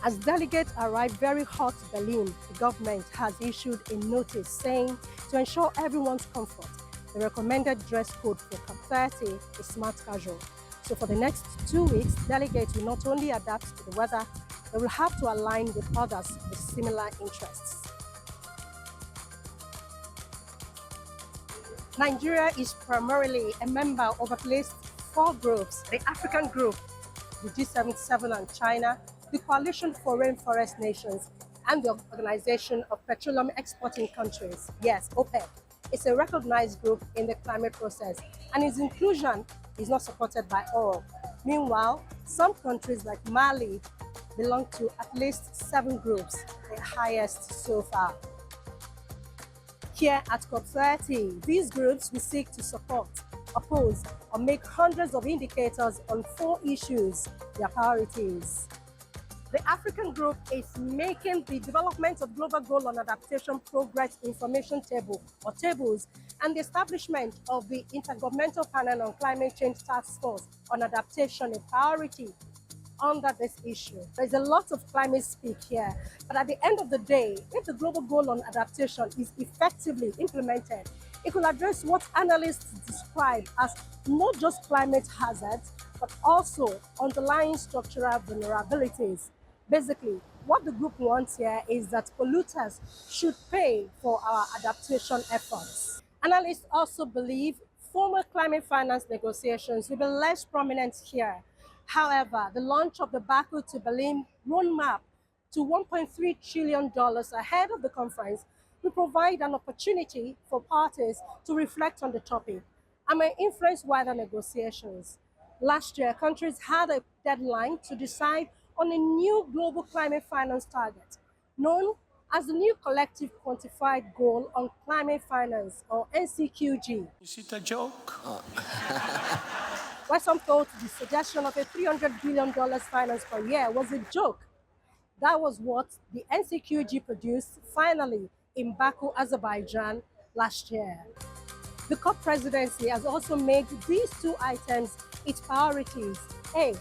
As delegates arrive very hot to Berlin, the government has issued a notice saying to ensure everyone's comfort, the recommended dress code for COP30 is smart casual. So for the next 2 weeks, delegates will not only adapt to the weather, they will have to align with others with similar interests. Nigeria is primarily a member of at least 4 groups: the African group, the G77 and China, the Coalition for Rainforest Nations, and the Organization of Petroleum Exporting Countries. Yes, OPEC. It's a recognized group in the climate process, and its inclusion is not supported by all. Meanwhile, some countries like Mali belong to at least 7 groups, the highest so far. Here at COP30, these groups will seek to support, oppose, or make hundreds of indicators on 4 issues, their priorities. The African group is making the development of Global Goal on Adaptation Progress Information Table, or tables, and the establishment of the Intergovernmental Panel on Climate Change Task Force on Adaptation a priority under this issue. There's a lot of climate speak here, but at the end of the day, if the Global Goal on Adaptation is effectively implemented, it will address what analysts describe as not just climate hazards, but also underlying structural vulnerabilities. Basically, what the group wants here is that polluters should pay for our adaptation efforts. Analysts also believe formal climate finance negotiations will be less prominent here. However, the launch of the Baku to Berlin roadmap to $1.3 trillion ahead of the conference will provide an opportunity for parties to reflect on the topic and may influence wider negotiations. Last year, countries had a deadline to decide on a new global climate finance target, known as the new Collective Quantified Goal on Climate Finance, or NCQG. Is it a joke? Why some thought the suggestion of a $300 billion finance per year was a joke. That was what the NCQG produced finally in Baku, Azerbaijan last year. The COP presidency has also made these 2 items its priorities: A,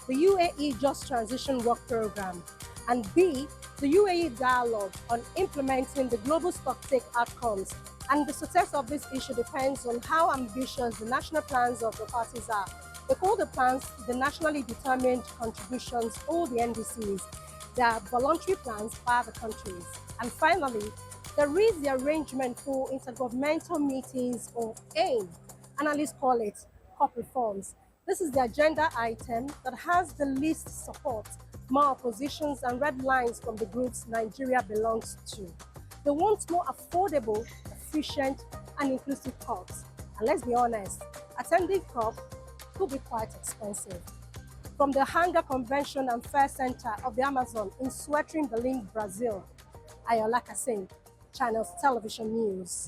the UAE Just Transition Work Program, and B, the UAE Dialogue on implementing the global stocktake outcomes. And the success of this issue depends on how ambitious the national plans of the parties are. They call the plans the Nationally Determined Contributions, or the NDCs. They are voluntary plans by the countries. And finally, there is the arrangement for intergovernmental meetings, or AIM. Analysts call it COP reforms. This is the agenda item that has the least support, more oppositions and red lines from the groups Nigeria belongs to. They want more affordable, efficient, and inclusive COPs. And let's be honest, attending COP could be quite expensive. From the Hangar Convention and Fair Center of the Amazon in Suétrim, Berlin, Brazil, Ayola Kasim, Channels Television News.